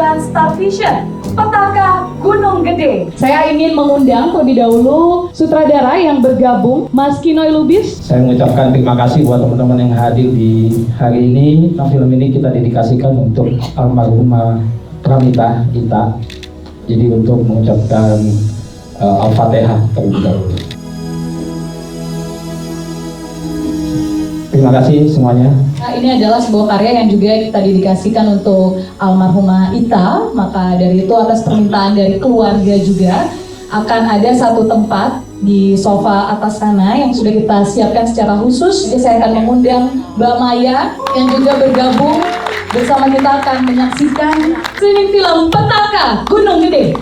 persembahan Star Vision, Petaka Gunung Gede. Saya ingin mengundang terlebih dahulu sutradara yang bergabung, Mas Kinoy Lubis. Saya mengucapkan terima kasih buat teman-teman yang hadir di hari ini. Film ini kita dedikasikan untuk almarhumah Pramita Ita. Jadi untuk mengucapkan Al-Fatihah terlebih dahulu. Terima kasih semuanya. Nah, ini adalah sebuah karya yang juga kita dedikasikan untuk almarhumah Ita. Maka dari itu atas permintaan dari keluarga juga akan ada satu tempat di sofa atas sana yang sudah kita siapkan secara khusus. Jadi saya akan mengundang Mbak Maya yang juga bergabung bersama kita akan menyaksikan screening film Petaka Gunung Gede.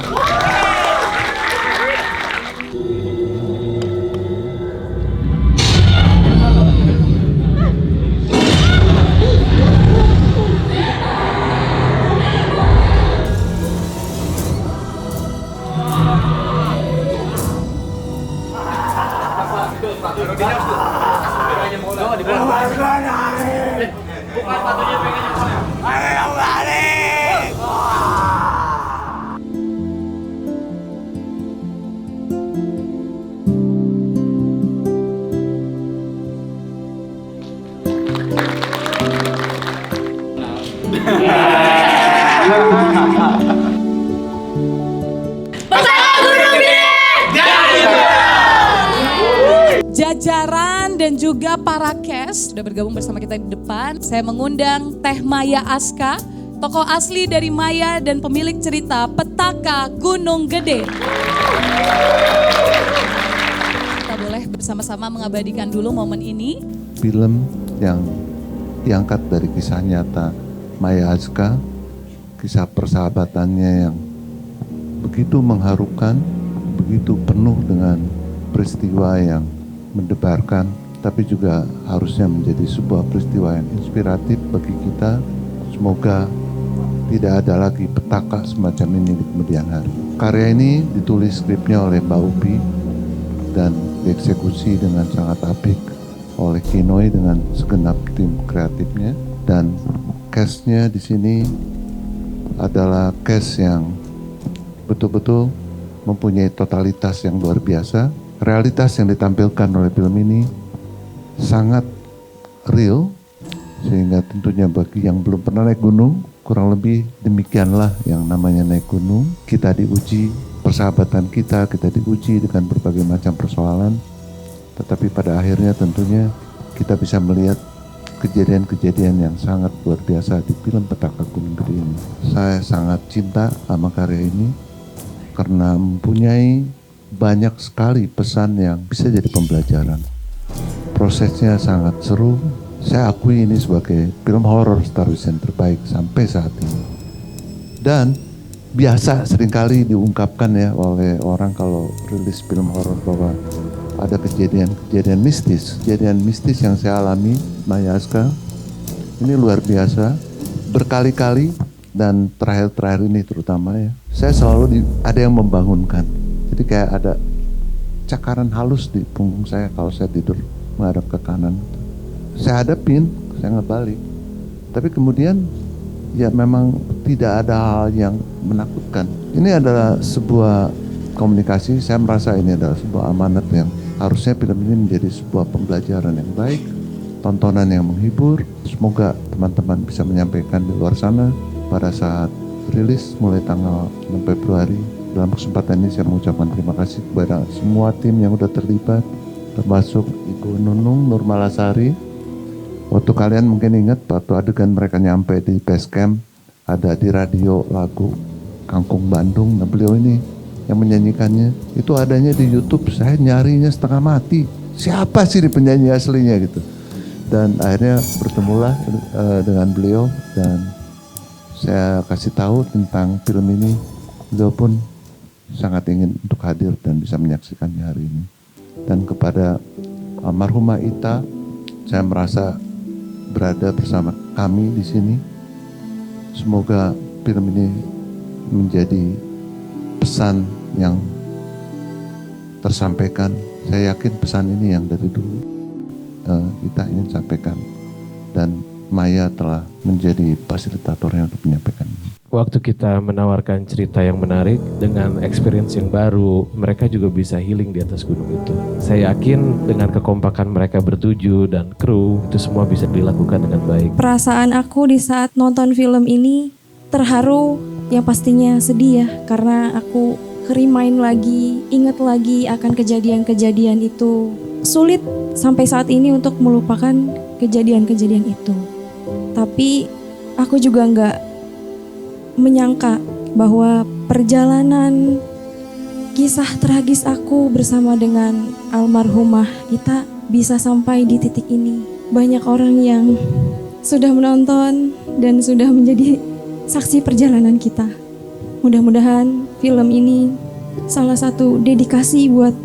Jajaran dan juga para cast sudah bergabung bersama kita di depan. Saya mengundang Teh Maya Aska, tokoh asli dari Maya dan pemilik cerita Petaka Gunung Gede. Kita boleh bersama-sama mengabadikan dulu momen ini. Film yang diangkat dari kisah nyata Maya Aska, kisah persahabatannya yang begitu mengharukan, begitu penuh dengan peristiwa yang mendebarkan, tapi juga harusnya menjadi sebuah peristiwa yang inspiratif bagi kita. Semoga tidak ada lagi petaka semacam ini di kemudian hari. Karya ini ditulis skripnya oleh Mbak Upi dan dieksekusi dengan sangat apik oleh Kinoy dengan segenap tim kreatifnya, dan cast-nya di sini adalah cast yang betul-betul mempunyai totalitas yang luar biasa. Realitas yang ditampilkan oleh film ini sangat real, sehingga tentunya bagi yang belum pernah naik gunung, kurang lebih demikianlah yang namanya naik gunung. Kita diuji, persahabatan kita diuji dengan berbagai macam persoalan, tetapi pada akhirnya tentunya kita bisa melihat kejadian-kejadian yang sangat luar biasa di film Petaka Gunung Gede ini. Saya sangat cinta sama karya ini karena mempunyai banyak sekali pesan yang bisa jadi pembelajaran. Prosesnya sangat seru. Saya akui ini sebagai film horor Star Vision terbaik sampai saat ini. Dan biasa seringkali diungkapkan ya oleh orang kalau rilis film horor bahwa ada kejadian mistis. Kejadian mistis yang saya alami, Maya Aska, ini luar biasa. Berkali-kali dan terakhir-terakhir ini terutama ya. Saya selalu ada yang membangunkan. Jadi kayak ada cakaran halus di punggung saya kalau saya tidur menghadap ke kanan. Saya hadapin, saya ngebalik. Tapi kemudian ya memang tidak ada hal yang menakutkan. Ini adalah sebuah komunikasi, saya merasa ini adalah sebuah amanat yang harusnya film ini menjadi sebuah pembelajaran yang baik, tontonan yang menghibur. Semoga teman-teman bisa menyampaikan di luar sana pada saat rilis mulai tanggal 6 Februari. Dalam kesempatan ini saya mengucapkan terima kasih kepada semua tim yang sudah terlibat, termasuk Ibu Nunung Nurmalasari. Waktu kalian mungkin ingat waktu adegan mereka nyampe di base camp, ada di radio lagu Kangkung Bandung. Nah, beliau ini yang menyanyikannya, itu adanya di YouTube. Saya nyarinya setengah mati. Siapa sih di penyanyi aslinya gitu. Dan akhirnya bertemulah dengan beliau dan saya kasih tahu tentang film ini. Beliau pun sangat ingin untuk hadir dan bisa menyaksikannya hari ini. Dan kepada almarhumah Ita, saya merasa berada bersama kami di sini. Semoga film ini menjadi pesan yang tersampaikan. Saya yakin pesan ini yang dari dulu kita ingin sampaikan. Dan Maya telah menjadi fasilitatornya untuk menyampaikan ini. waktu kita menawarkan cerita yang menarik dengan experience yang baru, mereka juga bisa healing di atas gunung itu. Saya yakin dengan kekompakan mereka bertujuh dan kru, itu semua bisa dilakukan dengan baik. Perasaan aku di saat nonton film ini terharu, yang pastinya sedih ya, karena aku remind lagi, ingat lagi akan kejadian-kejadian itu. Sulit sampai saat ini untuk melupakan kejadian-kejadian itu. Tapi aku juga nggak menyangka bahwa perjalanan kisah tragis aku bersama dengan almarhumah Ita bisa sampai di titik ini. Banyak orang yang sudah menonton dan sudah menjadi saksi perjalanan kita. Mudah-mudahan film ini salah satu dedikasi buat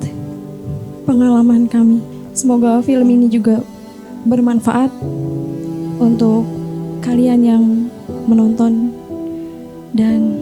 pengalaman kami. Semoga film ini juga bermanfaat untuk kalian yang menonton dan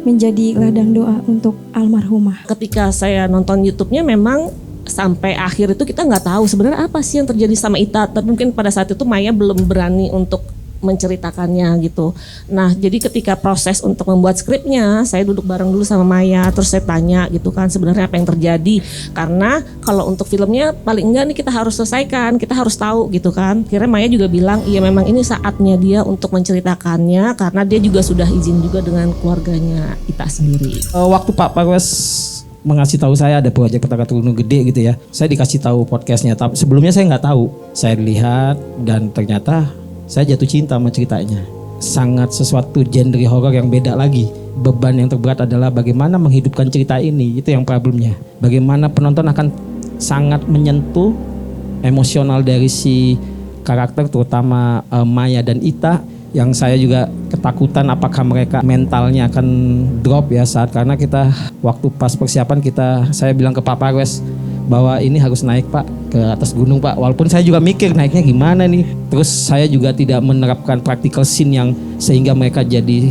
menjadi ladang doa untuk almarhumah. Ketika saya nonton YouTube-nya memang sampai akhir itu kita nggak tahu sebenarnya apa sih yang terjadi sama Ita. Tapi mungkin pada saat itu Maya belum berani untuk menceritakannya gitu. Nah, jadi ketika proses untuk membuat skripnya, saya duduk bareng dulu sama Maya, terus saya tanya gitu kan sebenarnya apa yang terjadi. Karena kalau untuk filmnya paling enggak nih kita harus selesaikan, kita harus tahu gitu kan. Akhirnya Maya juga bilang, iya memang ini saatnya dia untuk menceritakannya karena dia juga sudah izin juga dengan keluarganya Ita sendiri. Waktu Pak Parwes mengasih tahu saya ada proyek Petaka Gunung Gede gitu ya, saya dikasih tahu podcastnya. Tapi sebelumnya saya nggak tahu. Saya lihat dan ternyata saya jatuh cinta sama ceritanya. Sangat sesuatu genre horor yang beda lagi. Beban yang terberat adalah bagaimana menghidupkan cerita ini. Itu yang problemnya. Bagaimana penonton akan sangat menyentuh emosional dari si karakter, terutama Maya dan Ita. Yang saya juga ketakutan apakah mereka mentalnya akan drop ya saat, karena kita waktu pas persiapan saya bilang ke Pak Parwes bahwa ini harus naik Pak ke atas gunung Pak, walaupun saya juga mikir naiknya gimana nih. Terus saya juga tidak menerapkan practical scene yang sehingga mereka jadi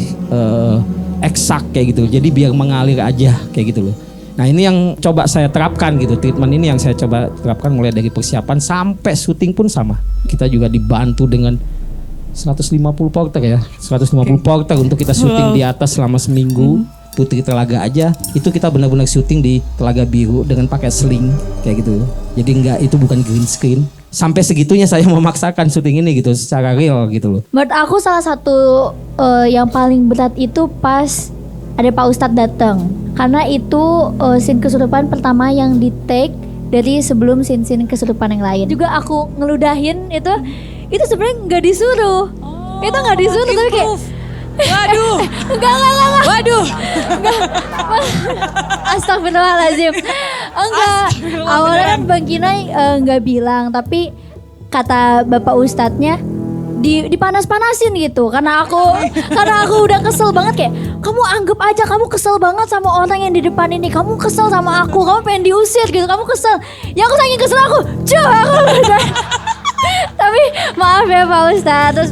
eksak kayak gitu, jadi biar mengalir aja kayak gitu loh. Nah ini yang coba saya terapkan gitu, treatment ini yang saya coba terapkan mulai dari persiapan sampai syuting pun sama. Kita juga dibantu dengan 150 porter ya, 150 porter untuk kita syuting di atas selama seminggu. Putri Telaga aja itu kita benar-benar syuting di Telaga Biru dengan pakai sling kayak gitu. Jadi itu bukan green screen. Sampai segitunya saya memaksakan syuting ini gitu secara real gitu loh. Menurut aku salah satu yang paling berat itu pas ada Pak Ustadz datang. Karena itu scene kesurupan pertama yang di take dari sebelum scene-scene kesurupan yang lain. Juga aku ngeludahin itu sebenarnya nggak disuruh. Itu nggak disuruh tapi kayak Waduh. Enggak. Waduh. Astagfirullahaladzim. Enggak. Awalnya kan Bang Kinai enggak bilang, tapi kata Bapak Ustadznya dipanas-panasin gitu. Karena aku udah kesel banget, kayak kamu anggap aja kamu kesel banget sama orang yang di depan ini. Kamu kesel sama aku, kamu pengen diusir gitu. Kamu kesel. Ya aku saking kesel aku udah. Tapi maaf ya Pak Ustadz, terus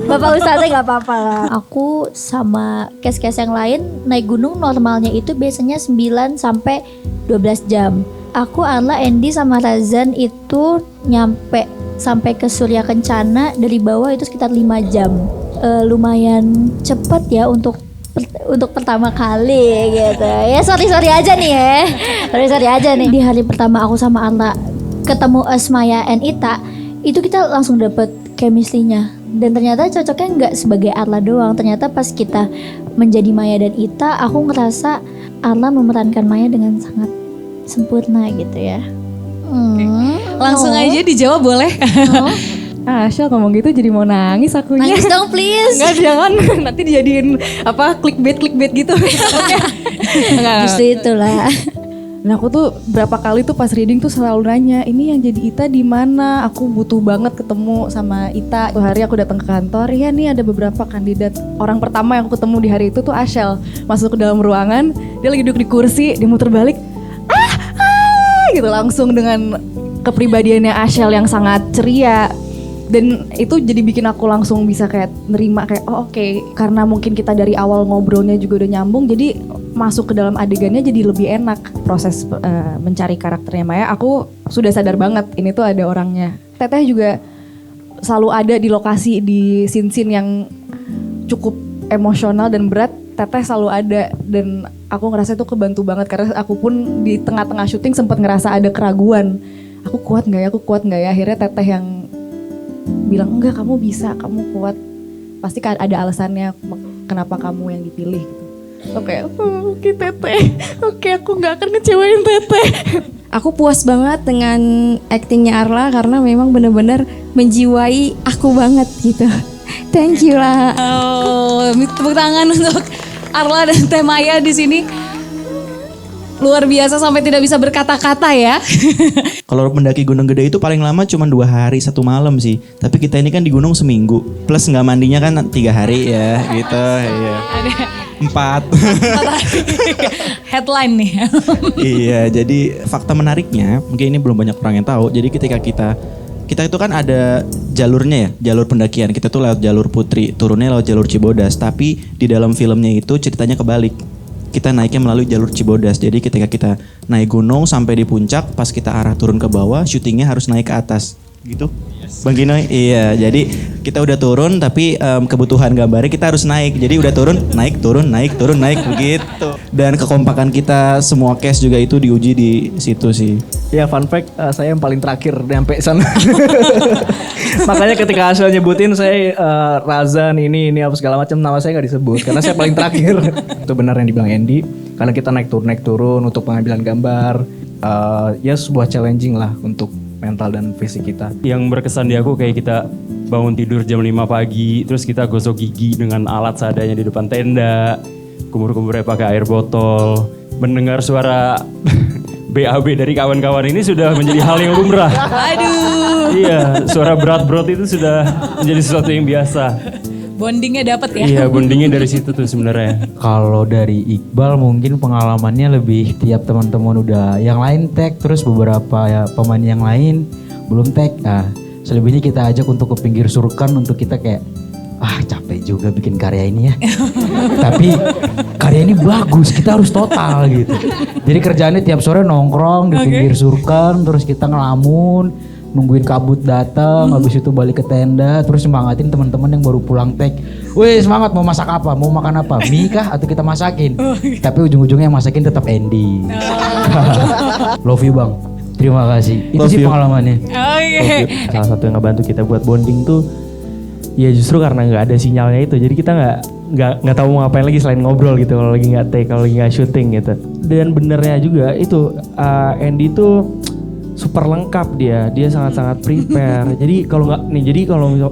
Bapak Ustadznya gak apa-apa lah. Aku sama case-case yang lain naik gunung normalnya itu biasanya 9 sampai 12 jam. Aku, Arla, Andy sama Razan itu nyampe sampai ke Surya Kencana dari bawah itu sekitar 5 jam. Lumayan cepet ya untuk pertama kali gitu. Ya sorry aja nih ya. Sorry aja nih. Di hari pertama aku sama Arla ketemu Maya and Ita, itu kita langsung dapet chemistry-nya. Dan ternyata cocoknya nggak sebagai Arla doang. Ternyata pas kita menjadi Maya dan Ita, aku ngerasa Arla memerankan Maya dengan sangat sempurna gitu ya. Langsung aja dijawab boleh. Asyal ngomong gitu jadi mau nangis akunya. Nangis dong please. Enggak, jangan nanti dijadiin clickbait gitu. Enggak. Justru itulah. Nah aku tuh berapa kali tuh pas reading tuh selalu nanya, ini yang jadi Ita di mana? Aku butuh banget ketemu sama Ita. Tuh hari aku datang ke kantor, ya nih ada beberapa kandidat. Orang pertama yang aku ketemu di hari itu tuh Asyal. Masuk ke dalam ruangan, dia lagi duduk di kursi, dia muter balik, gitu langsung dengan kepribadiannya Asyal yang sangat ceria. Dan itu jadi bikin aku langsung bisa kayak nerima kayak oke. Karena mungkin kita dari awal ngobrolnya juga udah nyambung, jadi masuk ke dalam adegannya jadi lebih enak. Proses mencari karakternya Maya, aku sudah sadar banget ini tuh ada orangnya. Teteh juga selalu ada di lokasi, di scene-scene yang cukup emosional dan berat, Teteh selalu ada, dan aku ngerasa itu kebantu banget karena aku pun di tengah-tengah syuting sempat ngerasa ada keraguan. Aku kuat nggak ya? Akhirnya Teteh yang bilang enggak, kamu bisa, kamu kuat. Pasti ada alasannya kenapa kamu yang dipilih gitu. Oke, Teteh. Oke, aku nggak akan ngecewain Teteh. Aku puas banget dengan aktingnya Arla karena memang benar-benar menjiwai aku banget gitu. Thank you lah. Oh, tepuk tangan untuk Arla dan Teh Maya di sini. Luar biasa sampai tidak bisa berkata-kata ya. Kalau mendaki Gunung Gede itu paling lama cuma 2 hari 1 malam sih. Tapi kita ini kan di gunung seminggu. Plus nggak mandinya kan 3 hari ya gitu. Iya. 4. Headline nih. Iya, jadi fakta menariknya mungkin ini belum banyak orang yang tahu. Jadi ketika kita itu kan ada jalurnya ya, jalur pendakian. Kita tuh lewat jalur Putri, turunnya lewat jalur Cibodas. Tapi di dalam filmnya itu ceritanya kebalik. Kita naiknya melalui jalur Cibodas. Jadi ketika kita naik gunung sampai di puncak, pas kita arah turun ke bawah, syutingnya harus naik ke atas. Gitu. Bang Ginoy, iya. Jadi kita udah turun tapi kebutuhan gambarnya kita harus naik. Jadi udah turun, naik begitu. Dan kekompakan kita semua cast juga itu diuji di situ sih. Ya fun fact, saya yang paling terakhir nyampe sana. Makanya ketika Asel nyebutin saya Razan ini apa segala macam, nama saya nggak disebut karena saya paling terakhir. Itu benar yang dibilang Andy, karena kita naik turun untuk pengambilan gambar. Ya sebuah challenging lah untuk mental dan fisik kita. Yang berkesan di aku kayak kita bangun tidur jam 5 pagi, terus kita gosok gigi dengan alat seadanya di depan tenda, kumur-kumurnya pakai air botol, mendengar suara BAB dari kawan-kawan ini sudah menjadi hal yang lumrah. Aduh. Iya, suara berat-berat itu sudah menjadi sesuatu yang biasa. Bondingnya dapat ya? Iya, bondingnya dari situ tuh sebenarnya. Kalau dari Iqbal mungkin pengalamannya lebih tiap teman-teman udah yang lain tag, terus beberapa ya, pemain yang lain belum tag. Nah, selebihnya kita ajak untuk ke pinggir surkan untuk kita kayak capek juga bikin karya ini ya. Tapi karya ini bagus, kita harus total gitu. Jadi kerjaannya tiap sore nongkrong di pinggir surkan, terus kita ngelamun, nungguin kabut datang, habis itu balik ke tenda, terus semangatin teman-teman yang baru pulang tag. Wih semangat, mau masak apa, mau makan apa, mie kah atau kita masakin? Tapi ujung-ujungnya yang masakin tetap Andy. Love you bang, terima kasih. Itu sih pengalamannya. Salah satu yang ngebantu kita buat bonding tuh ya justru karena nggak ada sinyalnya itu, jadi kita nggak tahu mau ngapain lagi selain ngobrol gitu kalau lagi nggak take, kalau lagi nggak syuting gitu. Dan benernya juga itu Andy tuh super lengkap, dia sangat-sangat prepare. Jadi kalau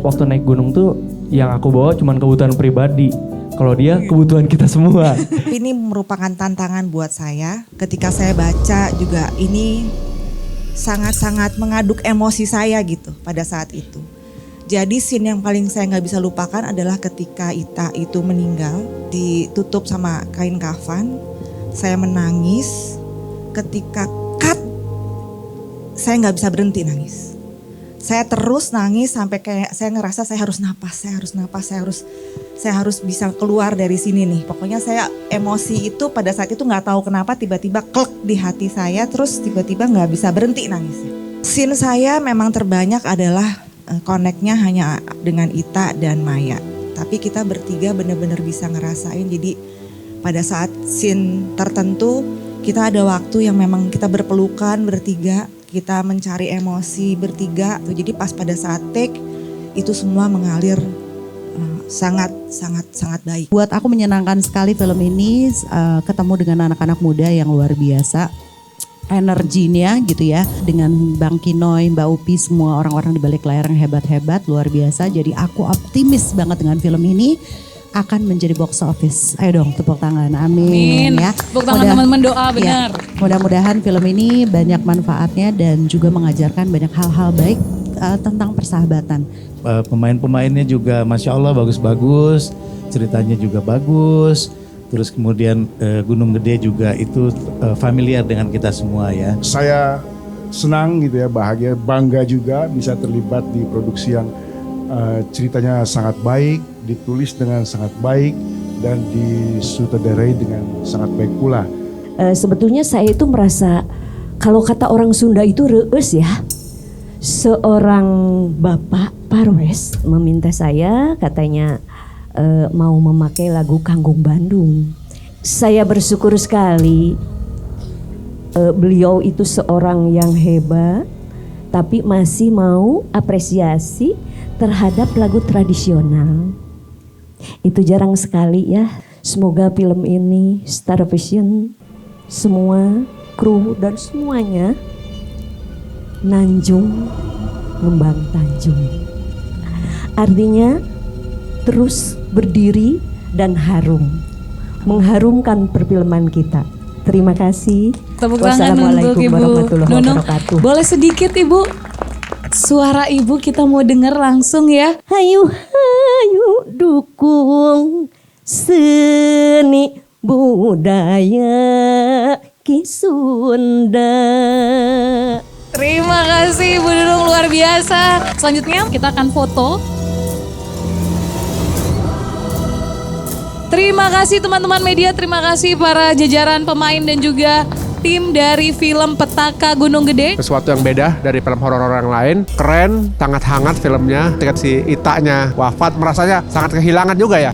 waktu naik gunung tuh yang aku bawa cuman kebutuhan pribadi, kalau dia kebutuhan kita semua. Ini merupakan tantangan buat saya. Ketika saya baca juga ini sangat-sangat mengaduk emosi saya gitu pada saat itu. Jadi scene yang paling saya nggak bisa lupakan adalah ketika Ita itu meninggal, ditutup sama kain kafan. Saya menangis. Ketika cut, saya nggak bisa berhenti nangis. Saya terus nangis sampai kayak saya ngerasa saya harus napas, saya harus bisa keluar dari sini nih. Pokoknya saya emosi itu pada saat itu nggak tahu kenapa tiba-tiba klek di hati saya, terus tiba-tiba nggak bisa berhenti nangisnya. Scene saya memang terbanyak adalah connect-nya hanya dengan Ita dan Maya. Tapi kita bertiga benar-benar bisa ngerasain. Jadi pada saat scene tertentu kita ada waktu yang memang kita berpelukan bertiga, kita mencari emosi bertiga. Jadi pas pada saat take itu semua mengalir sangat baik. Buat aku menyenangkan sekali film ini, ketemu dengan anak-anak muda yang luar biasa. Energinya gitu ya, dengan Bang Kinoy, Mbak Upi, semua orang-orang di balik layar yang hebat-hebat, luar biasa. Jadi aku optimis banget dengan film ini akan menjadi box office. Ayo dong tepuk tangan, amin. Ya. Tepuk tangan teman-teman, doa benar. Ya, mudah-mudahan film ini banyak manfaatnya dan juga mengajarkan banyak hal-hal baik tentang persahabatan. Pemain-pemainnya juga Masya Allah bagus-bagus, ceritanya juga bagus. Terus kemudian Gunung Gede juga itu familiar dengan kita semua ya. Saya senang gitu ya, bahagia, bangga juga bisa terlibat di produksi yang ceritanya sangat baik, ditulis dengan sangat baik, dan disutradarai dengan sangat baik pula. Sebetulnya saya itu merasa kalau kata orang Sunda itu reus ya. Seorang bapak Parwes meminta saya, katanya mau memakai lagu Kanggung Bandung. Saya bersyukur sekali beliau itu seorang yang hebat, tapi masih mau apresiasi terhadap lagu tradisional. Itu jarang sekali ya. Semoga film ini, Star Vision, semua kru dan semuanya nanjung ngembang tanjung. Artinya terus berdiri dan harum, mengharumkan perfilman kita. Terima kasih. Tepuk tangan untuk Ibu Nunung. Boleh sedikit Ibu? Suara Ibu kita mau dengar langsung ya. Hayu dukung seni budaya Ki Sunda. Terima kasih Ibu Nunung, luar biasa. Selanjutnya kita akan foto. Terima kasih teman-teman media, terima kasih para jajaran pemain dan juga tim dari film Petaka Gunung Gede. Sesuatu yang beda dari film horor yang lain. Keren, sangat hangat filmnya. Ketika si Itanya wafat, merasanya sangat kehilangan juga ya.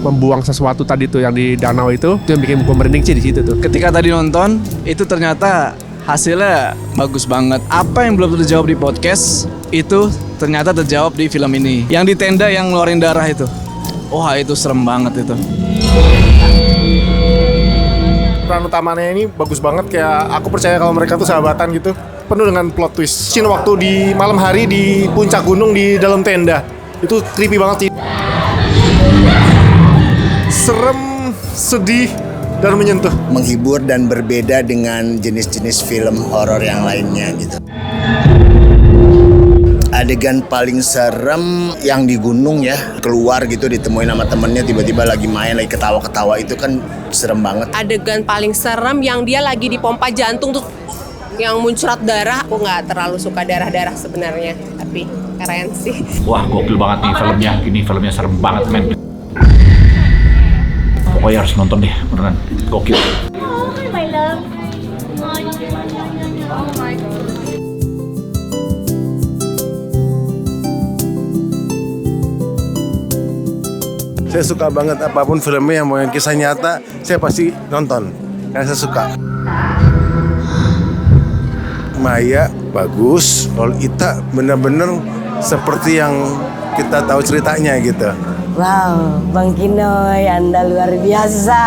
Membuang sesuatu tadi tuh yang di danau itu yang bikin gue merinding sih di situ tuh. Ketika tadi nonton, itu ternyata hasilnya bagus banget. Apa yang belum terjawab di podcast, itu ternyata terjawab di film ini. Yang di tenda yang ngeluarin darah itu. Wah, itu serem banget itu. Peran utamanya ini bagus banget, kayak aku percaya kalau mereka tuh sahabatan gitu. Penuh dengan plot twist. Scene waktu di malam hari di puncak gunung di dalam tenda. Itu creepy banget sih. Serem, sedih, dan menyentuh. Menghibur dan berbeda dengan jenis-jenis film horor yang lainnya gitu. Adegan paling serem yang di gunung ya, keluar gitu ditemuin sama temennya, tiba-tiba lagi main, lagi ketawa-ketawa, itu kan serem banget. Adegan paling serem yang dia lagi dipompa jantung tuh, yang muncrat darah. Aku nggak terlalu suka darah-darah sebenarnya, tapi keren sih. Wah, gokil banget nih filmnya, ini filmnya serem banget men. Pokoknya harus nonton deh, beneran gokil. Oh my love. Oh my god. Saya suka banget apapun filmnya yang mau kisah nyata, saya pasti nonton. Karena saya suka. Maya bagus, kalau Ita bener-bener seperti yang kita tahu ceritanya gitu. Wow, Bang Kinoy, Anda luar biasa.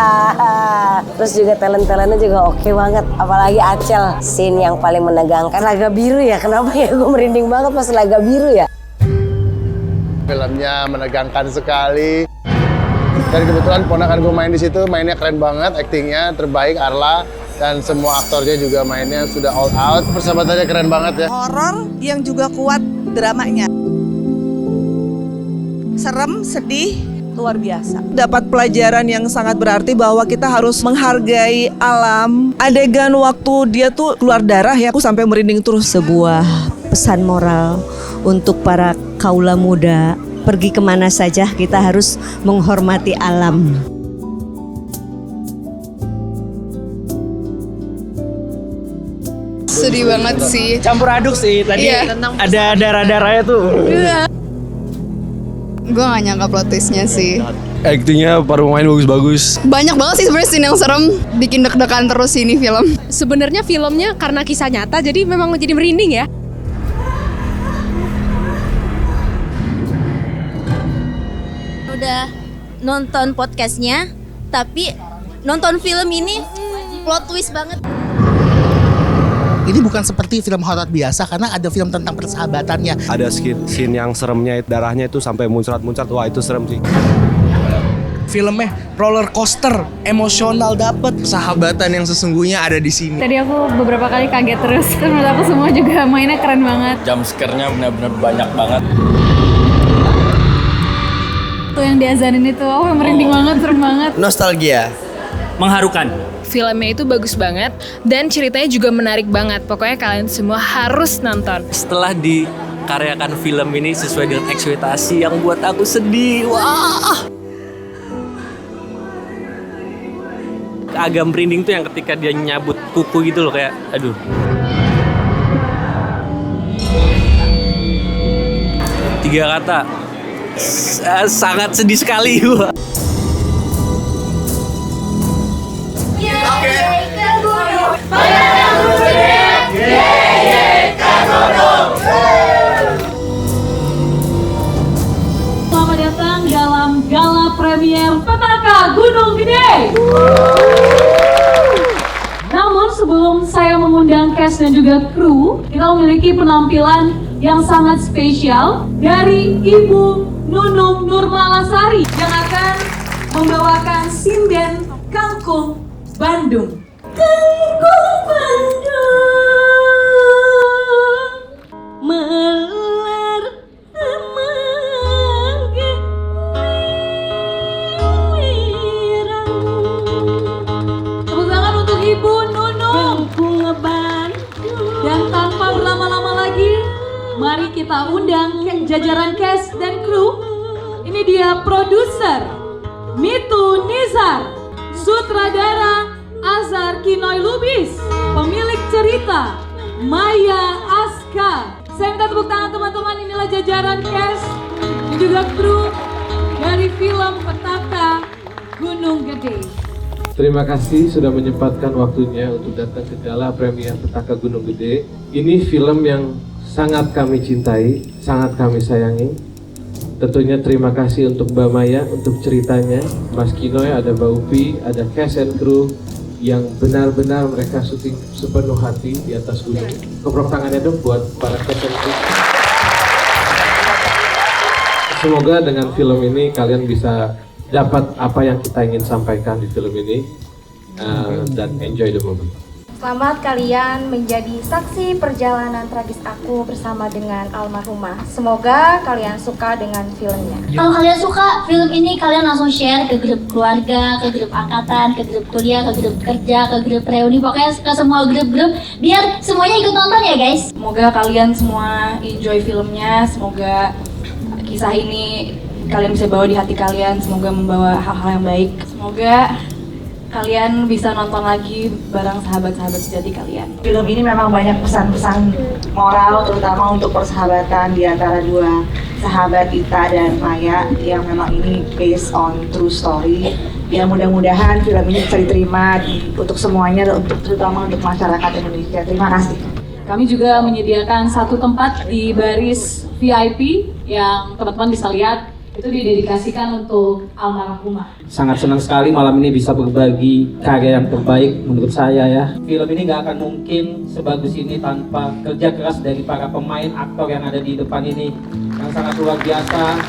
Terus juga talent-talentnya juga oke banget. Apalagi Acel, scene yang paling menegangkan laga biru ya. Kenapa ya gue merinding banget pas laga biru ya. Filmnya menegangkan sekali. Dan kebetulan ponakan gue main di situ, mainnya keren banget, aktingnya terbaik, Arla. Dan semua aktornya juga mainnya sudah all out. Persahabatannya keren banget ya. Horor yang juga kuat dramanya. Serem, sedih, luar biasa. Dapat pelajaran yang sangat berarti bahwa kita harus menghargai alam. Adegan waktu dia tuh keluar darah ya, aku sampai merinding terus. Sebuah pesan moral untuk para kaula muda. Pergi kemana saja kita harus menghormati alam. Sedih banget sih. Campur aduk sih tadi. Iya. Ada darah-darahnya tuh. Iya. Gue gak nyangka plot twistnya sih. Aktingnya para pemain bagus-bagus. Banyak banget sih sebenarnya scene yang serem, bikin deg-degan terus ini film. Sebenarnya filmnya karena kisah nyata, jadi memang jadi merinding ya. Udah nonton podcastnya, tapi nonton film ini plot twist banget. Ini bukan seperti film horor biasa karena ada film tentang persahabatannya. Ada scene yang seremnya, darahnya itu sampai muncrat-muncrat, wah itu serem sih. Filmnya roller coaster, emosional dapet. Persahabatan yang sesungguhnya ada di sini. Tadi aku beberapa kali kaget terus. Menurut aku semua juga mainnya keren banget. Jump scare-nya benar-benar banyak banget. Tuh yang diazanin itu, merinding banget, serem banget. Nostalgia. Mengharukan. Filmnya itu bagus banget dan ceritanya juga menarik banget. Pokoknya kalian semua harus nonton. Setelah dikaryakan film ini sesuai dengan ekspektasi yang buat aku sedih. Wah. Agak merinding tuh yang ketika dia nyabut kuku gitu loh, kayak aduh. Tiga kata, Sangat sedih sekali gua. Selamat datang dalam gala premier Petaka Gunung Gede. Namun sebelum saya mengundang cast dan juga kru, kita memiliki penampilan yang sangat spesial dari Ibu Nunung Nurmalasari yang akan membawakan sinden Kangkung Bandung. Kangkung Bandung melar semanggi wirang. Tepuk tangan untuk Ibu Nunung. Dan tanpa berlama-lama lagi, mari kita undang jajaran cast dan kru. Ini dia produser Mitu Nizar, sutradara Azhar Kinoy Lubis, pemilik cerita Maya Aska. Saya minta tepuk tangan teman-teman, inilah jajaran cast dan juga kru dari film Petaka Gunung Gede. Terima kasih sudah menyempatkan waktunya untuk datang ke gala premier Petaka Gunung Gede. Ini film yang sangat kami cintai, sangat kami sayangi. Tentunya terima kasih untuk Mbak Maya untuk ceritanya, Mas Kinoy, ada Mbak Upi, ada cast and crew yang benar-benar mereka syuting sepenuh hati di atas gunung. Keprok tangannya dong buat para cast and crew. Semoga dengan film ini kalian bisa dapat apa yang kita ingin sampaikan di film ini dan enjoy the moment. Selamat kalian menjadi saksi perjalanan tragis aku bersama dengan almarhumah. Semoga kalian suka dengan filmnya. Kalau kalian suka film ini, kalian langsung share ke grup keluarga, ke grup angkatan, ke grup kuliah, ke grup kerja, ke grup reuni, pokoknya ke semua grup-grup biar semuanya ikut nonton ya guys. Semoga kalian semua enjoy filmnya. Semoga kisah ini kalian bisa bawa di hati kalian. Semoga membawa hal-hal yang baik. Semoga kalian bisa nonton lagi bareng sahabat-sahabat sejati kalian. Film ini memang banyak pesan-pesan moral, terutama untuk persahabatan di antara dua sahabat Ita dan Maya yang memang ini based on true story. Ya mudah-mudahan film ini bisa diterima untuk semuanya, terutama untuk masyarakat Indonesia. Terima kasih. Kami juga menyediakan satu tempat di baris VIP yang teman-teman bisa lihat. Itu didedikasikan untuk almarhumah. Sangat senang sekali malam ini bisa berbagi karya yang terbaik menurut saya ya. Film ini nggak akan mungkin sebagus ini tanpa kerja keras dari para pemain aktor yang ada di depan ini yang sangat luar biasa.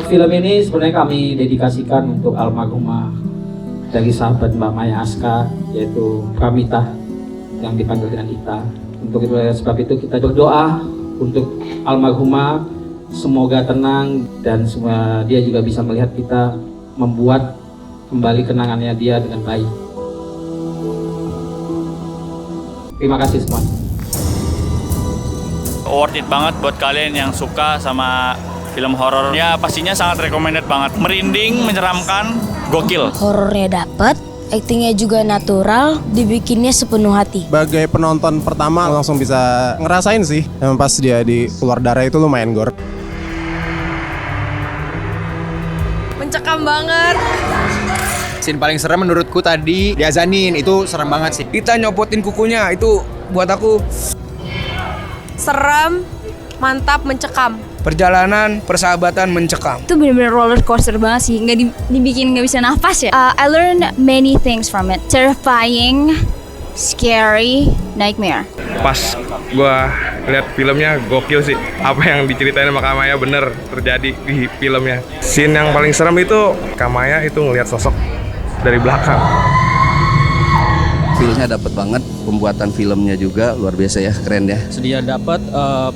Film ini sebenarnya kami dedikasikan untuk almarhumah dari sahabat Mbak Maya Aska, yaitu Pramita yang dipanggil dengan Ita. Untuk itu, sebab itu kita berdoa untuk almarhumah. Semoga tenang dan semua dia juga bisa melihat kita membuat kembali kenangannya dia dengan baik. Terima kasih semua. Worth it banget buat kalian yang suka sama film horor. Ya pastinya sangat recommended banget. Merinding, menyeramkan, gokil. Horornya dapet, aktingnya juga natural, dibikinnya sepenuh hati. Sebagai penonton pertama langsung bisa ngerasain sih. Yang pas dia di keluar darah itu lumayan gore. Mencekam banget. Scene paling serem menurutku tadi diazanin, itu serem banget sih. Kita nyopotin kukunya, itu buat aku Serem, mantap, mencekam. perjalanan persahabatan mencekam. Itu bener-bener roller coaster banget sih, dibikin nggak bisa nafas ya. I learned many things from it. Terrifying, scary, nightmare. Pas gua lihat filmnya gokil sih. Apa yang diceritain sama Kamaya bener terjadi di filmnya. Scene yang paling serem itu Kamaya itu ngelihat sosok dari belakang. Feel-nya dapet banget, pembuatan filmnya juga luar biasa ya, keren ya. Sedia dapet,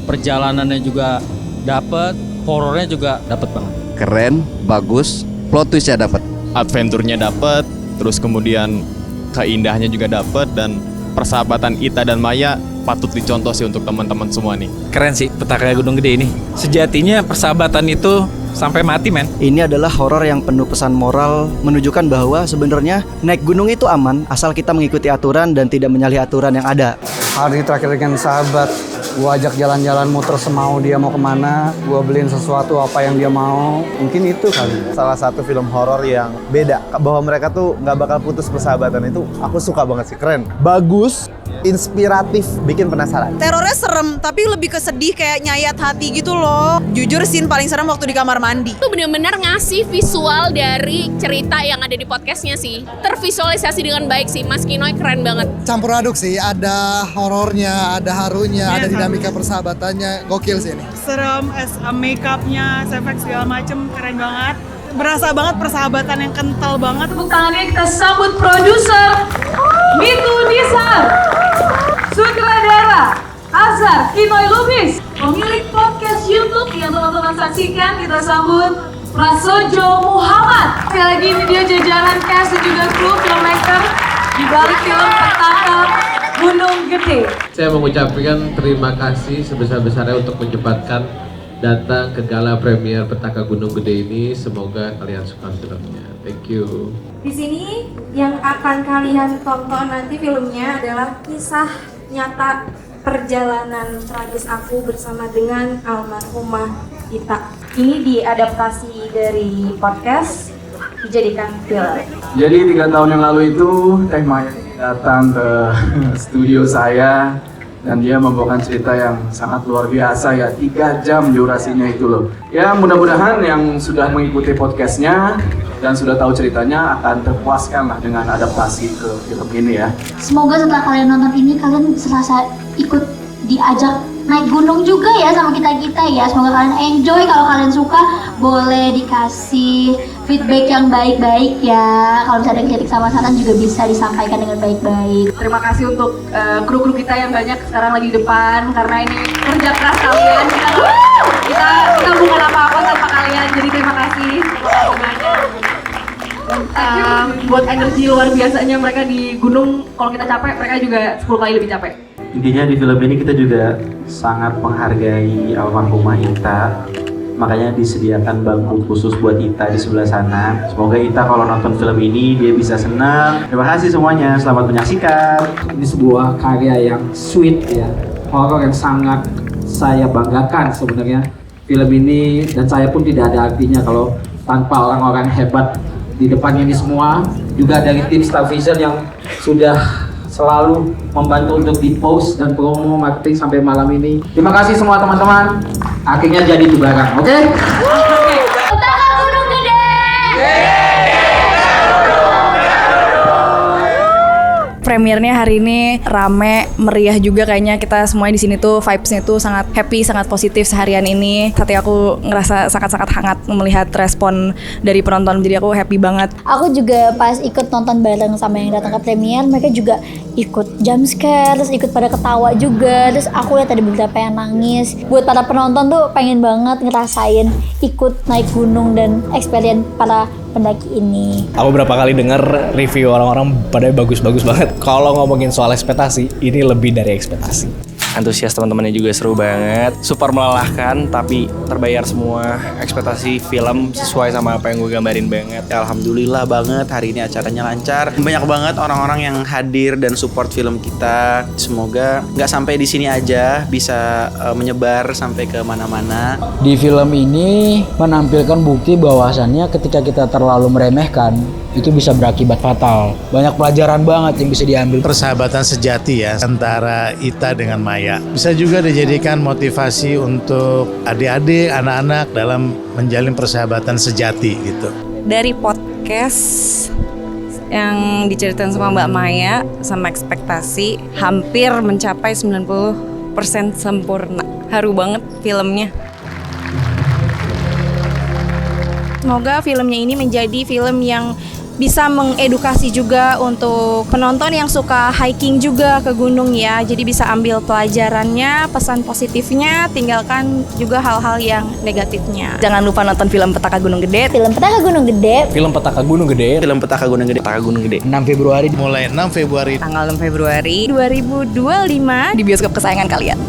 perjalanannya juga dapet, horornya juga dapet banget. Keren, bagus, plot twist-nya dapet. Adventure-nya dapet, terus kemudian keindahannya juga dapet, dan persahabatan Ita dan Maya patut dicontoh sih untuk teman-teman semua nih. Keren sih Petaka Gunung Gede ini. Sejatinya persahabatan itu sampai mati, men. Ini adalah horor yang penuh pesan moral, menunjukkan bahwa sebenarnya naik gunung itu aman asal kita mengikuti aturan dan tidak menyalahi aturan yang ada. Hari terakhir dengan sahabat, gue ajak jalan-jalan muter semau dia mau kemana, gue beliin sesuatu apa yang dia mau, mungkin itu kali. Salah satu film horor yang beda, bahwa mereka tuh nggak bakal putus persahabatan itu aku suka banget sih, keren. Bagus, inspiratif, bikin penasaran. Terornya serem, tapi lebih ke sedih kayak nyayat hati gitu loh. Jujur scene paling serem waktu di kamar mandi. Itu benar-benar ngasih visual dari cerita yang ada di podcastnya sih. Tervisualisasi dengan baik sih, Mas Kinoy keren banget. Campur aduk sih, ada horornya, ada harunya, ada dinamika persahabatannya, gokil sih ini. Serem, make-upnya, efek segala macem keren banget. Berasa banget persahabatan yang kental banget. Tepuk tangannya kita sambut produser Mitu Nisar, sutradara Azhar Kinoy Lubis, pemilik podcast YouTube yang teman-teman saksikan. Kita sambut Prasojo Muhammad. Sekali lagi ini dia jajaran cast dan juga kru filmmaker di balik film Petaka Gunung Gede. Saya mengucapkan terima kasih sebesar-besarnya untuk menyempatkan datang ke gala premier Petaka Gunung Gede ini. Semoga kalian suka filmnya. Thank you. Di sini yang akan kalian tonton nanti filmnya adalah kisah nyata perjalanan tragis aku bersama dengan almarhumah Ita. Ini diadaptasi dari podcast, dijadikan film. Jadi 3 tahun yang lalu itu Teh Maya datang ke studio saya dan dia membawakan cerita yang sangat luar biasa ya, 3 jam durasinya itu loh. Ya mudah-mudahan yang sudah mengikuti podcastnya dan sudah tahu ceritanya akan terpuaskan lah dengan adaptasi ke film ini ya. Semoga setelah kalian nonton ini kalian serasa ikut diajak naik gunung juga ya sama kita-kita ya. Semoga kalian enjoy. Kalau kalian suka boleh dikasih feedback yang baik-baik ya. Kalau misalnya ada kritik sama saran juga bisa disampaikan dengan baik-baik. Terima kasih untuk kru-kru kita yang banyak sekarang lagi di depan, karena ini kerja keras kalian. Kita bukan apa-apa tanpa kalian, jadi terima kasih banyak. Buat energi luar biasanya mereka di gunung, kalau kita capek mereka juga 10 kali lebih capek. Intinya di film ini kita juga sangat menghargai almarhumah Ita. Makanya disediakan bangku khusus buat Ita di sebelah sana. Semoga Ita kalau nonton film ini dia bisa senang. Terima kasih semuanya, selamat menyaksikan. Ini sebuah karya yang sweet ya, horor yang sangat saya banggakan sebenarnya. Film ini dan saya pun tidak ada artinya kalau tanpa orang-orang hebat di depan ini semua. Juga dari tim Star Vision yang sudah selalu membantu untuk di post dan promo marketing sampai malam ini. Terima kasih semua teman-teman. Akhirnya jadi di barang, oke? Petaka Gunung Gede. Premiernya hari ini rame, meriah juga kayaknya. Kita semuanya di sini tuh vibes-nya tuh sangat happy, sangat positif seharian ini. Hati aku ngerasa sangat-sangat hangat melihat respon dari penonton. Jadi aku happy banget. Aku juga pas ikut nonton bareng sama yang datang ke premier, mereka juga ikut jump scare, terus ikut pada ketawa juga. Terus aku lihat ada beberapa yang nangis. Buat para penonton tuh pengen banget ngerasain ikut naik gunung dan experience para pendaki ini. Aku berapa kali denger review orang-orang pada bagus-bagus banget. Kalau ngomongin soal ekspektasi, ini lebih dari ekspektasi. Antusias teman-temannya juga seru banget, super melelahkan tapi terbayar semua. Ekspektasi film sesuai sama apa yang gue gambarin banget. Alhamdulillah banget hari ini acaranya lancar. Banyak banget orang-orang yang hadir dan support film kita. Semoga nggak sampai di sini aja, bisa menyebar sampai ke mana-mana. Di film ini menampilkan bukti bahwasannya ketika kita terlalu meremehkan itu bisa berakibat fatal. Banyak pelajaran banget yang bisa diambil. Persahabatan sejati ya antara Ita dengan Maya. Bisa juga dijadikan motivasi untuk adik-adik, anak-anak dalam menjalin persahabatan sejati gitu. Dari podcast yang diceritain sama Mbak Maya sama ekspektasi hampir mencapai 90% sempurna. Haru banget filmnya. Semoga filmnya ini menjadi film yang bisa mengedukasi juga untuk penonton yang suka hiking juga ke gunung ya. Jadi bisa ambil pelajarannya, pesan positifnya, tinggalkan juga hal-hal yang negatifnya. Jangan lupa nonton film Petaka Gunung Gede. Film Petaka Gunung Gede. Film Petaka Gunung Gede. Film Petaka Gunung Gede. Petaka Gunung Gede. 6 Februari. Mulai 6 Februari. Tanggal 6 Februari 2025 di bioskop kesayangan kalian.